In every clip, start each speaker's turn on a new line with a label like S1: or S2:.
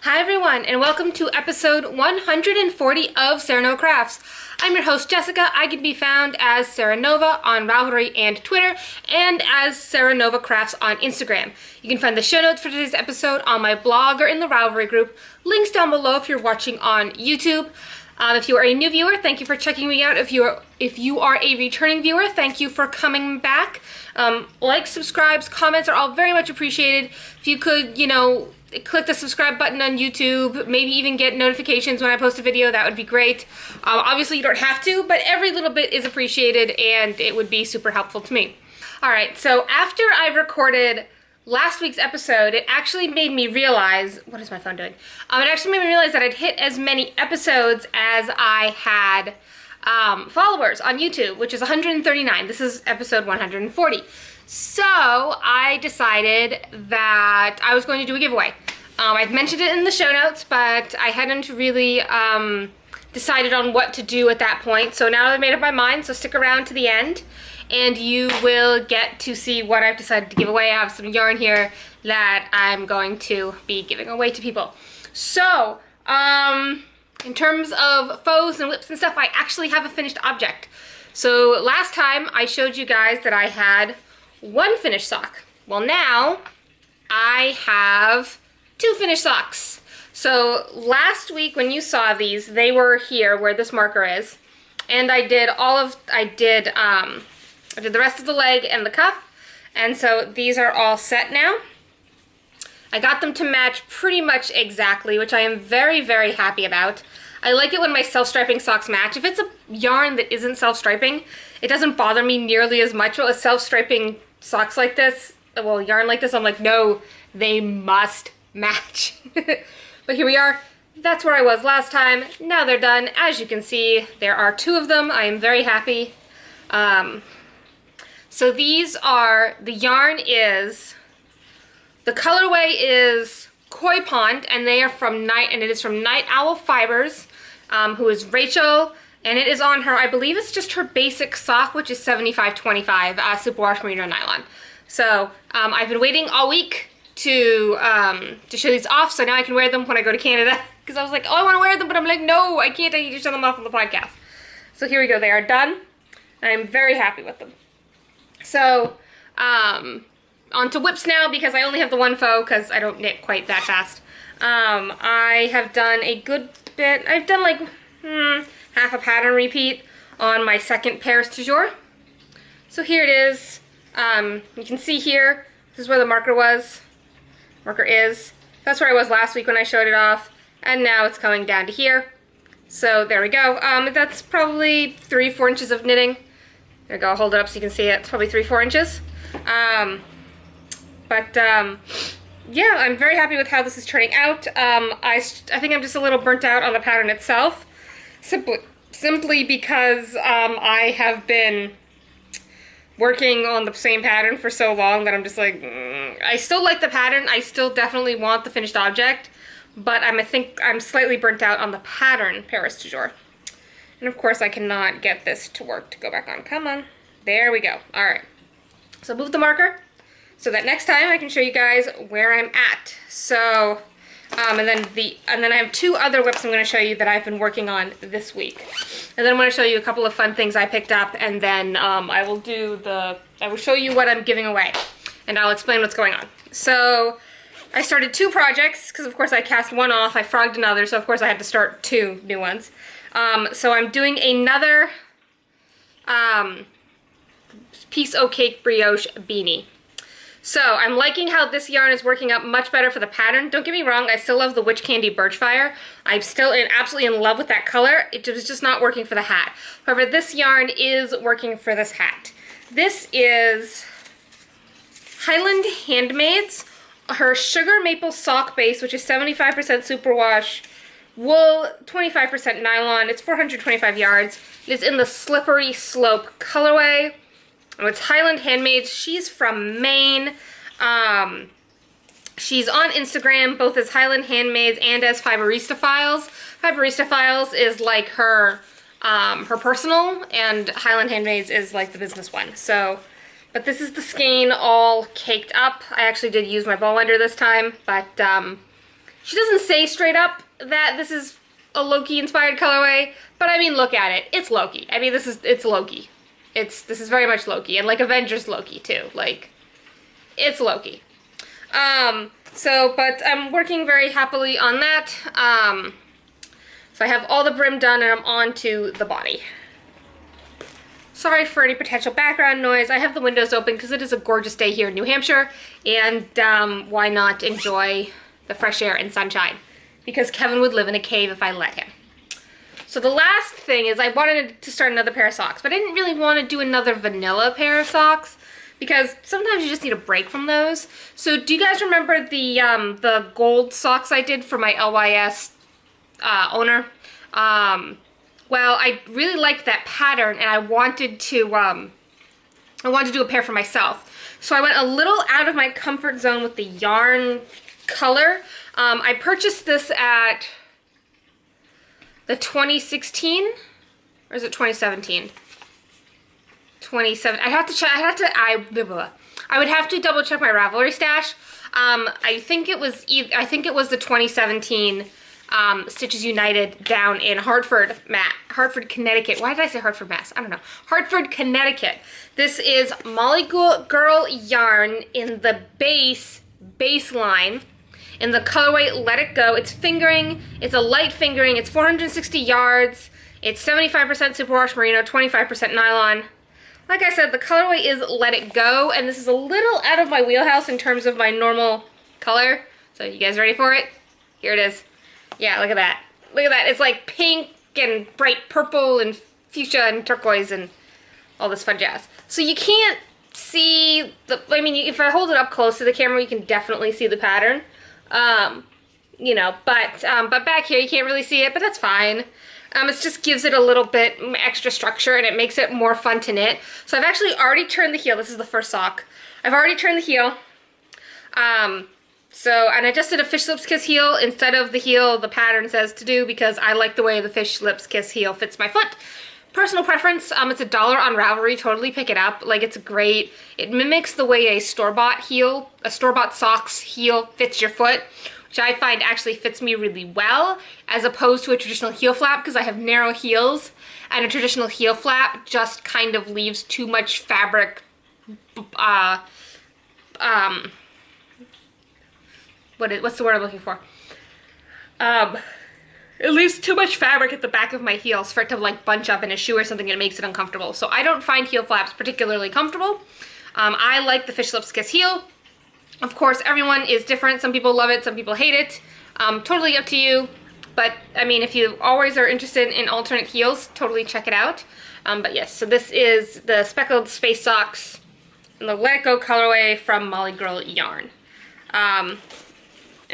S1: Hi everyone, and welcome to episode 140 of Serenova Crafts. I'm your host Jessica. I can be found as Serenova on Ravelry and Twitter, and as Serenova Crafts on Instagram. You can find the show notes for today's episode on my blog or in the Ravelry group. Links down below if you're watching on YouTube. If you are a new viewer, thank you for checking me out. If you are a returning viewer, thank you for coming back. Likes, subscribes, comments are all very much appreciated. If you could, click the subscribe button on YouTube, maybe even get notifications when I post a video, that would be great. Obviously you don't have to, but every little bit is appreciated and it would be super helpful to me. Alright, so after I recorded last week's episode, it actually made me realize, what is my phone doing? It actually made me realize that I'd hit as many episodes as I had followers on YouTube, which is 139. This is episode 140. So I decided that I was going to do a giveaway. I've mentioned it in the show notes, but I hadn't really decided on what to do at that point. So now I've made up my mind, so stick around to the end and you will get to see what I've decided to give away. I have some yarn here that I'm going to be giving away to people. So, in terms of faux and whips and stuff, I actually have a finished object. So last time I showed you guys that I had one finished sock. Well, now I have two finished socks. So last week when you saw these, they were here where this marker is, and I did the rest of the leg and the cuff, and so these are all set now. I got them to match pretty much exactly, which I am very, very happy about. I like it when my self-striping socks match. If it's a yarn that isn't self-striping, it doesn't bother me nearly as much. Well, a self-striping socks like this, well, yarn like this, I'm like, no, they must match. But here we are. That's where I was last time. Now they're done. As you can see, there are two of them. I am very happy. So these are, the yarn is, the colorway is Koi Pond, and they are from it is from Night Owl Fibers, who is Rachel, and it is on her, I believe it's just her basic sock, which is 7525 superwash merino nylon. So I've been waiting all week to show these off, so now I can wear them when I go to Canada, because I was like, oh, I want to wear them, but I'm like, no, I can't, I need to show them off on the podcast. So here we go, they are done. I'm very happy with them. So, on to whips now, because I only have the one faux, because I don't knit quite that fast. I have done a good bit. I've done like half a pattern repeat on my second Paris Toujours. So here it is. You can see here, this is where the marker was. Marker is. That's where I was last week when I showed it off. And now it's coming down to here. So there we go. That's probably 3-4 inches of knitting. There we go, I'll hold it up so you can see it. It's probably 3-4 inches. Yeah, I'm very happy with how this is turning out. I think I'm just a little burnt out on the pattern itself, simply because I have been working on the same pattern for so long that I'm just like, I still like the pattern. I still definitely want the finished object, but I think I'm slightly burnt out on the pattern Paris Toujours. And of course I cannot get this to work to go back on. Come on. There we go. All right. So move the marker so that next time I can show you guys where I'm at. So, and then I have two other whips I'm going to show you that I've been working on this week. And then I'm going to show you a couple of fun things I picked up, and then I will show you what I'm giving away, and I'll explain what's going on. So I started two projects because of course I cast one off, I frogged another, so of course I had to start two new ones. So I'm doing another piece o' cake brioche beanie. So I'm liking how this yarn is working out much better for the pattern. Don't get me wrong, I still love the Witch Candy Birchfire. I'm still absolutely in love with that color. It was just not working for the hat. However, this yarn is working for this hat. This is Highland Handmaids, her Sugar Maple Sock Base, which is 75% superwash wool, 25% nylon. It's 425 yards. It is in the Slippery Slope colorway. It's Highland Handmaids. She's from Maine. She's on Instagram, both as Highland Handmaids and as Fiberista Files. Fiberista Files is like her personal, and Highland Handmaids is like the business one. So, but this is the skein all caked up. I actually did use my ball winder this time, but She doesn't say straight up that this is a Loki-inspired colorway, but I mean, look at it. It's Loki. I mean, it's Loki. This is very much Loki, and like Avengers Loki too. Like, it's Loki. But I'm working very happily on that. So I have all the brim done, and I'm on to the body. Sorry for any potential background noise. I have the windows open because it is a gorgeous day here in New Hampshire, and why not enjoy the fresh air and sunshine? Because Kevin would live in a cave if I let him. So the last thing is I wanted to start another pair of socks, but I didn't really want to do another vanilla pair of socks because sometimes you just need a break from those. So do you guys remember the gold socks I did for my LYS owner? Well, I really liked that pattern, and I wanted to do a pair for myself. So I went a little out of my comfort zone with the yarn color. I purchased this at the 2016, or is it 2017? 2017. I would have to double check my Ravelry stash. I think it was the 2017 Stitches United down in Hartford, Connecticut. Why did I say Hartford, Mass? I don't know. Hartford, Connecticut. This is Molly Girl yarn in the baseline. In the colorway Let It Go. It's fingering, it's a light fingering, it's 460 yards, it's 75% superwash merino, 25% nylon. Like I said, the colorway is Let It Go, and this is a little out of my wheelhouse in terms of my normal color. So you guys ready for it? Here it is. Yeah, look at that. Look at that. It's like pink and bright purple and fuchsia and turquoise and all this fun jazz. So you can't see if I hold it up close to the camera, you can definitely see the pattern. But back here you can't really see it, but that's fine. It just gives it a little bit extra structure, and it makes it more fun to knit. So I've actually already turned the heel. This is the first sock. I've already turned the heel. And I just did a fish lips kiss heel instead of the heel the pattern says to do, because I like the way the fish lips kiss heel fits my foot. Personal preference. It's $1 on Ravelry. Totally pick it up. Like, it's great. It mimics the way a store-bought socks heel fits your foot, which I find actually fits me really well, as opposed to a traditional heel flap, because I have narrow heels, and a traditional heel flap just kind of leaves too much fabric. What's the word I'm looking for? It leaves too much fabric at the back of my heels for it to like bunch up in a shoe or something, and it makes it uncomfortable. So I don't find heel flaps particularly comfortable. I like the fish lips kiss heel. Of course, everyone is different. Some people love it, some people hate it. Totally up to you. But I mean, if you always are interested in alternate heels, totally check it out. But yes, so this is the speckled space socks in the Let It Go colorway from Molly Girl yarn. And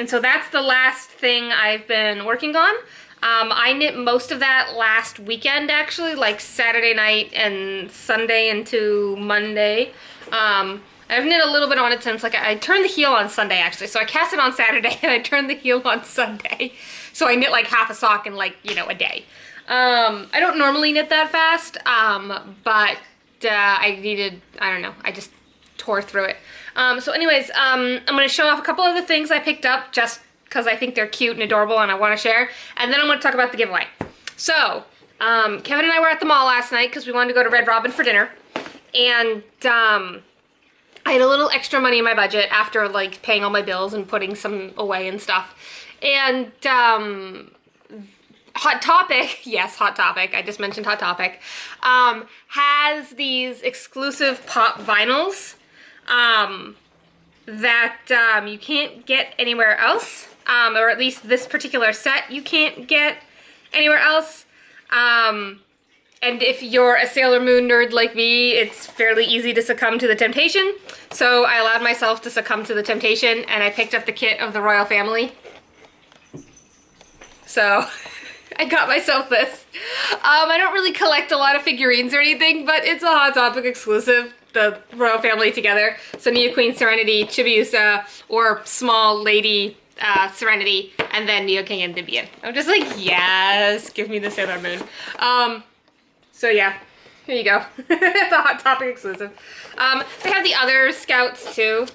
S1: so that's the last thing I've been working on. I knit most of that last weekend, actually, like Saturday night and Sunday into Monday. I've knit a little bit on it since, like, I turned the heel on Sunday, actually. So I cast it on Saturday and I turned the heel on Sunday. So I knit like half a sock in like, a day. I don't normally knit that fast, but I don't know, I just tore through it. So anyways, I'm going to show off a couple of the things I picked up just because I think they're cute and adorable and I want to share. And then I'm going to talk about the giveaway. So, Kevin and I were at the mall last night because we wanted to go to Red Robin for dinner. And I had a little extra money in my budget after like paying all my bills and putting some away and stuff. And Hot Topic, yes, Hot Topic, I just mentioned Hot Topic, has these exclusive pop vinyls that you can't get anywhere else, or at least this particular set you can't get anywhere else. And if you're a Sailor Moon nerd like me, it's fairly easy to succumb to the temptation. So I allowed myself to succumb to the temptation, and I picked up the kit of the Royal Family. So I got myself this. I don't really collect a lot of figurines or anything, but it's a Hot Topic exclusive, the Royal Family together. So Nia Queen Serenity, Chibiusa, or Small Lady Serenity, and then Neo King and Vivian. I'm just like, yes, give me the Sailor Moon. So yeah, here you go. The Hot Topic exclusive. They have the other Scouts too.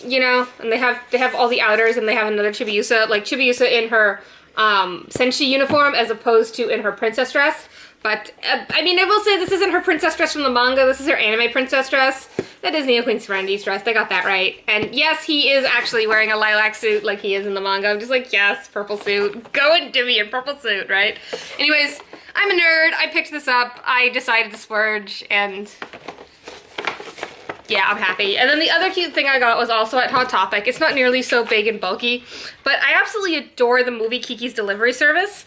S1: you know, and they have all the outers, and they have another Chibiusa, like Chibiusa in her Senshi uniform as opposed to in her princess dress. But, I mean, I will say this isn't her princess dress from the manga, this is her anime princess dress. That is Neo Queen Serenity's dress, they got that right. And yes, he is actually wearing a lilac suit like he is in the manga. I'm just like, yes, purple suit. Go and Dimmy in purple suit, right? Anyways, I'm a nerd, I picked this up, I decided to splurge, and yeah, I'm happy. And then the other cute thing I got was also at Hot Topic. It's not nearly so big and bulky, but I absolutely adore the movie Kiki's Delivery Service.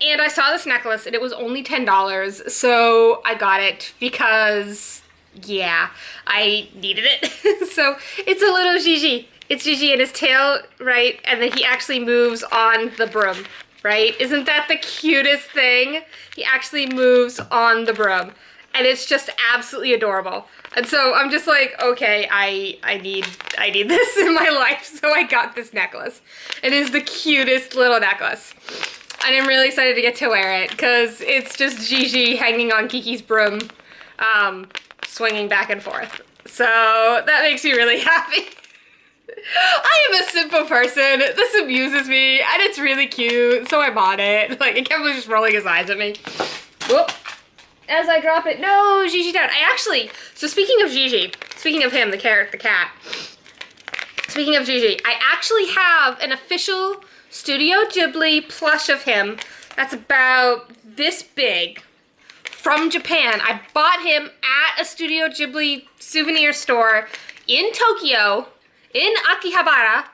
S1: And I saw this necklace and it was only $10, so I got it because, yeah, I needed it. So it's a little Gigi. It's Gigi and his tail, right? And then he actually moves on the broom, right? Isn't that the cutest thing? He actually moves on the broom. And it's just absolutely adorable. And so I'm just like, okay, I need this in my life, so I got this necklace. It is the cutest little necklace. And I'm really excited to get to wear it, because it's just Gigi hanging on Kiki's broom, swinging back and forth. So that makes me really happy. I am a simple person. This amuses me, and it's really cute, so I bought it. Like, and Kevin was just rolling his eyes at me. Whoop. As I drop it, no, Gigi down. So speaking of Gigi, speaking of him, the cat. Speaking of Gigi, I actually have an official Studio Ghibli plush of him that's about this big from Japan. I bought him at a Studio Ghibli souvenir store in Tokyo, in Akihabara,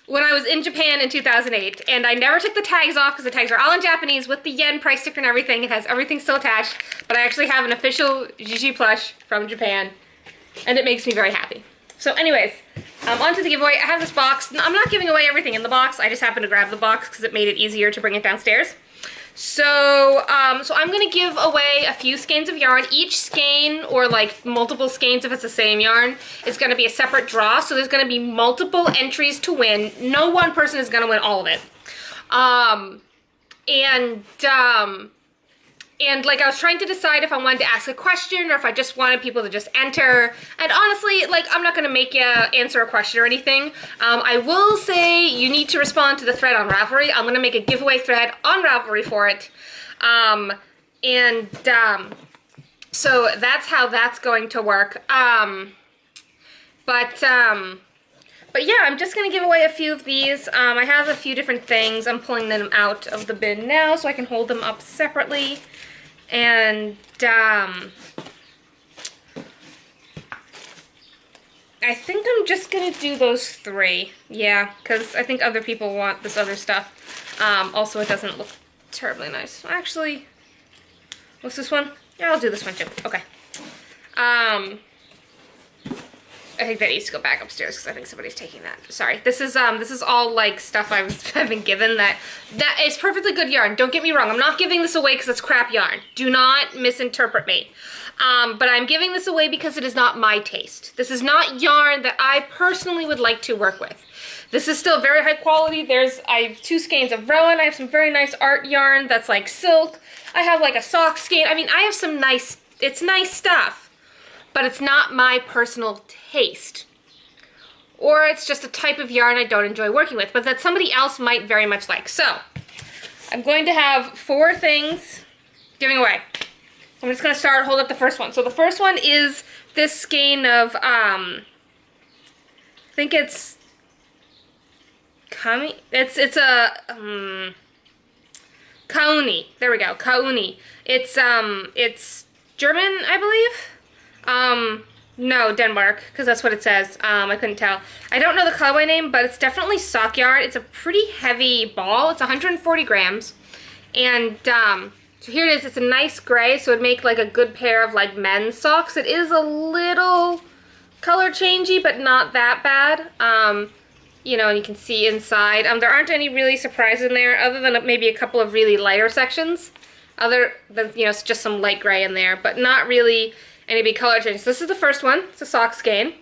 S1: when I was in Japan in 2008. And I never took the tags off because the tags are all in Japanese with the yen price sticker and everything. It has everything still attached. But I actually have an official Gigi plush from Japan. And it makes me very happy. So anyways, on to the giveaway. I have this box. I'm not giving away everything in the box. I just happened to grab the box because it made it easier to bring it downstairs. So, so I'm going to give away a few skeins of yarn. Each skein, or like multiple skeins if it's the same yarn, is going to be a separate draw. So there's going to be multiple entries to win. No one person is going to win all of it. And like I was trying to decide if I wanted to ask a question or if I just wanted people to just enter. And honestly, like I'm not gonna make you answer a question or anything. I will say you need to respond to the thread on Ravelry. I'm gonna make a giveaway thread on Ravelry for it. So that's how that's going to work. But yeah, I'm just gonna give away a few of these. I have a few different things. I'm pulling them out of the bin now so I can hold them up separately. And I think I'm just gonna do those 3. Yeah, because I think other people want this other stuff. Also, it doesn't look terribly nice. Actually, what's this one? Yeah, I'll do this one too. Okay. I think that needs to go back upstairs because I think somebody's taking that. Sorry. This is all like stuff I've been given that is perfectly good yarn. Don't get me wrong. I'm not giving this away because it's crap yarn. Do not misinterpret me. But I'm giving this away because it is not my taste. This is not yarn that I personally would like to work with. This is still very high quality. I have 2 skeins of Rowan. I have some very nice art yarn that's like silk. I have like a sock skein. I mean, I have some nice, it's nice stuff. But it's not my personal taste. Or it's just a type of yarn I don't enjoy working with, but that somebody else might very much like. So, I'm going to have 4 things giving away. I'm just going to hold up the first one. So the first one is this skein of, I think it's, Kauni? It's a, Kauni. There we go, Kauni. It's German, I believe? No, Denmark, because that's what it says. I couldn't tell. I don't know the colorway name, but it's definitely sock yarn. It's a pretty heavy ball. It's 140 grams. And, so here it is. It's a nice gray, so it'd make like a good pair of like men's socks. It is a little color changey, but not that bad. You know, and you can see inside. There aren't any really surprises in there, other than maybe a couple of really lighter sections. Other than, you know, it's just some light gray in there, but not really any big color changes. This is the first one. It's a sock skein.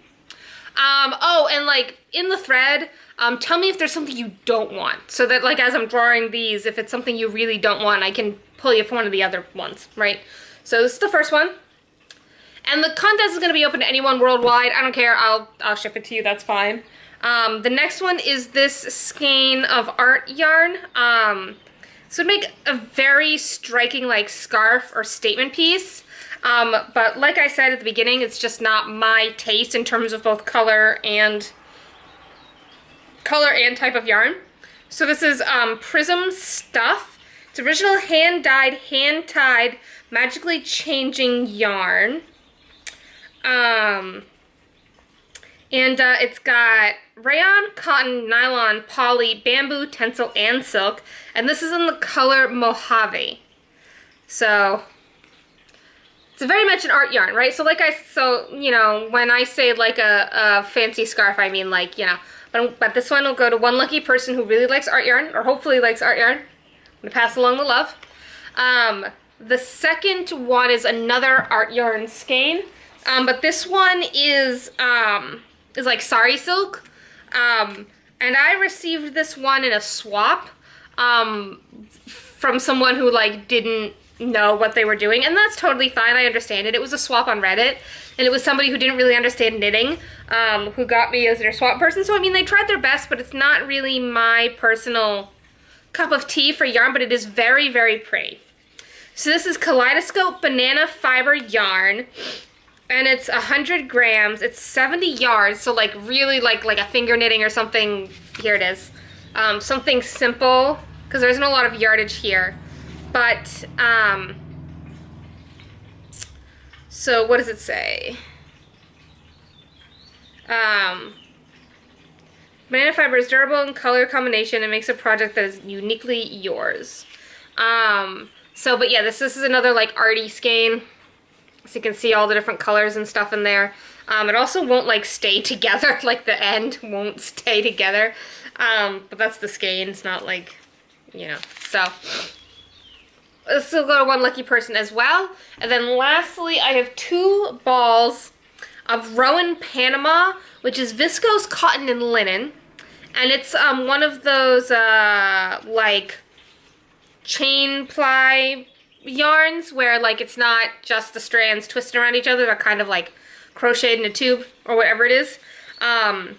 S1: Oh, and like in the thread, tell me if there's something you don't want. So that like as I'm drawing these, if it's something you really don't want, I can pull you for one of the other ones, right? So this is the first one. And the contest is going to be open to anyone worldwide. I don't care. I'll ship it to you. That's fine. The next one is this skein of art yarn. So it'd make a very striking like scarf or statement piece. But like I said at the beginning, it's just not my taste in terms of both color and type of yarn. So this is Prism Stuff. It's original hand-dyed, hand-tied, magically changing yarn. It's got rayon, cotton, nylon, poly, bamboo, tencel, and silk. And this is in the color Mojave. So it's very much an art yarn, right? So you know, when I say like a fancy scarf, I mean like, you know, but this one will go to one lucky person who really likes art yarn, or hopefully likes art yarn. I'm gonna pass along the love. The second one is another art yarn skein, but this one is like sari silk, and I received this one in a swap from someone who like didn't know what they were doing, and that's totally fine. I understand it. It was a swap on Reddit, and it was somebody who didn't really understand knitting who got me as their swap person. So I mean, they tried their best, but it's not really my personal cup of tea for yarn, but it is very, very pretty. So this is Kaleidoscope Banana Fiber Yarn, and it's 100 grams. It's 70 yards, so like really like a finger knitting or something. Here it is. Something simple, because there isn't a lot of yardage here. But, so what does it say? Banana fiber is durable in color combination and makes a project that is uniquely yours. But yeah, this is another like arty skein. So you can see all the different colors and stuff in there. It also won't like stay together, like the end won't stay together. But that's the skein, it's not like, you know, so. This will go to one lucky person as well. And then lastly, I have 2 balls of Rowan Panama, which is viscose cotton and linen. And it's one of those like chain ply yarns where like it's not just the strands twisted around each other, they're kind of like crocheted in a tube or whatever it is. So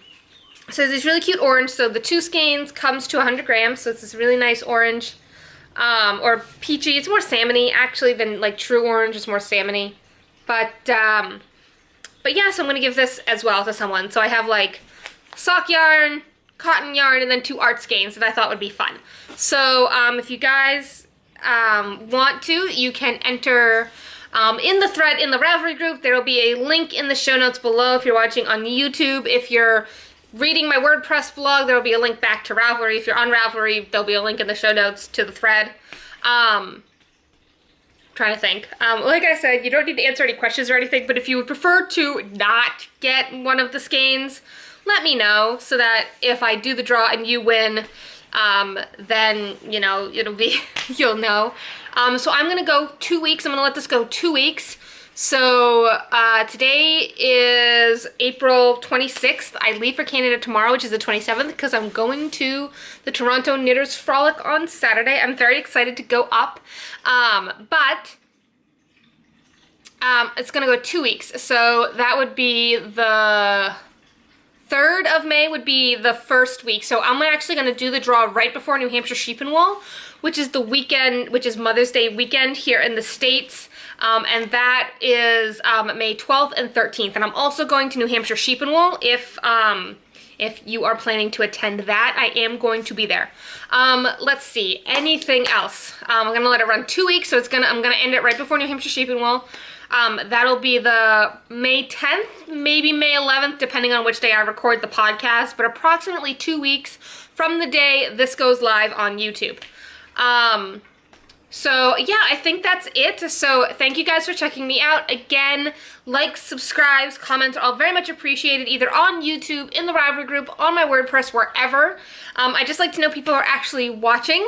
S1: it's this really cute orange. So the 2 skeins comes to 100 grams. So it's this really nice orange. Or peachy. It's more salmon-y actually than like true orange. It's more salmon-y. But yeah, so I'm going to give this as well to someone. So I have like sock yarn, cotton yarn, and then 2 art skeins that I thought would be fun. So if you guys want to, you can enter in the thread in the Ravelry group. There will be a link in the show notes below if you're watching on YouTube. If you're reading my WordPress blog, there will be a link back to Ravelry. If you're on Ravelry, there'll be a link in the show notes to the thread. Trying to think. Like I said, you don't need to answer any questions or anything, but if you would prefer to not get one of the skeins, let me know so that if I do the draw and you win, then, you know, it'll be, you'll know. So I'm going to go 2 weeks. I'm going to let this go 2 weeks. So today is April 26th. I leave for Canada tomorrow, which is the 27th, because I'm going to the Toronto Knitters Frolic on Saturday. I'm very excited to go up, but it's going to go 2 weeks. So that would be the 3rd of May would be the first week. So I'm actually going to do the draw right before New Hampshire Sheep and Wool, which is the weekend, which is Mother's Day weekend here in the States. And that is May 12th and 13th. And I'm also going to New Hampshire Sheep and Wool. If you are planning to attend that, I am going to be there. Let's see, anything else? I'm gonna let it run 2 weeks, so I'm gonna end it right before New Hampshire Sheep and Wool. That'll be the May 10th, maybe May 11th, depending on which day I record the podcast, but approximately 2 weeks from the day this goes live on YouTube. So yeah, I think that's it. So thank you guys for checking me out. Again, likes, subscribes, comments are all very much appreciated, either on YouTube, in the Ravelry group, on my WordPress, wherever. I just like to know people are actually watching.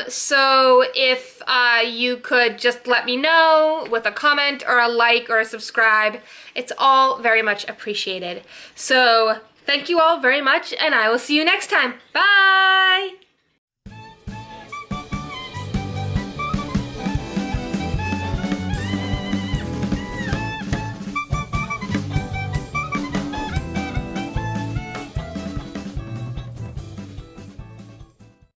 S1: So if you could just let me know with a comment or a like or a subscribe, it's all very much appreciated. So thank you all very much, and I will see you next time. Bye!